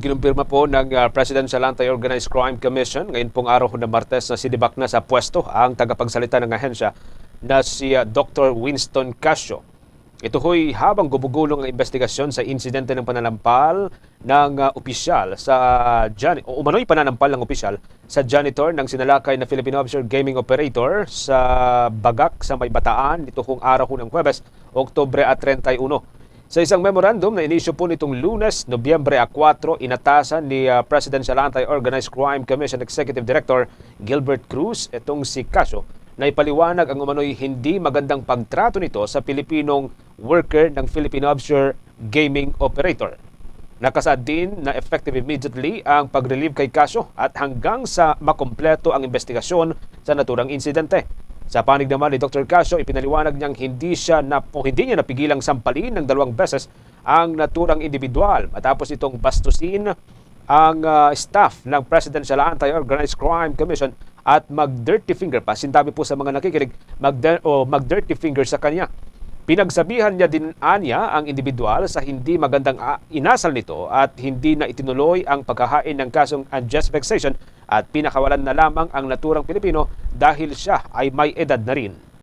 Kinumpirma po ng Presidential Anti-Organized Crime Commission ngayon pong araw na Martes na sinibak na sa pwesto ang tagapagsalita ng ahensya na si Dr. Winston Casio. Ito ho'y habang gumugulong ang investigasyon sa insidente ng pananampal ng opisyal sa umano'y pananampal ng opisyal sa janitor ng sinalakay na Philippine Offshore Gaming Operator sa Bagak sa May Bataan nitong araw ng Huwebes, Oktubre 31. Sa isang memorandum na inisyu po nitong Lunes, Nobyembre 4, inatasan ni Presidential Anti-Organized Crime Commission Executive Director Gilbert Cruz itong si Casio na ipaliwanag ang umano'y hindi magandang pagtrato nito sa Pilipinong worker ng Philippine Offshore Gaming Operator. Nakasaad din na effective immediately ang pag-relieve kay Casio at hanggang sa makumpleto ang investigasyon sa naturang insidente. Sa panig naman ni Dr. Casio, ipinaliwanag niyang hindi niya napigilang sampalin ng 2 beses ang naturang individual matapos itong bastusin ang staff ng Presidential Anti-Organized Crime Commission at mag-dirty finger pa. Sintabi po sa mga nakikinig, mag-dirty finger sa kanya. Pinagsabihan niya din anya ang individual sa hindi magandang inasal nito at hindi na itinuloy ang paghahain ng kasong unjust vexation at pinakawalan na lamang ang naturang Pilipino dahil siya ay may edad na rin.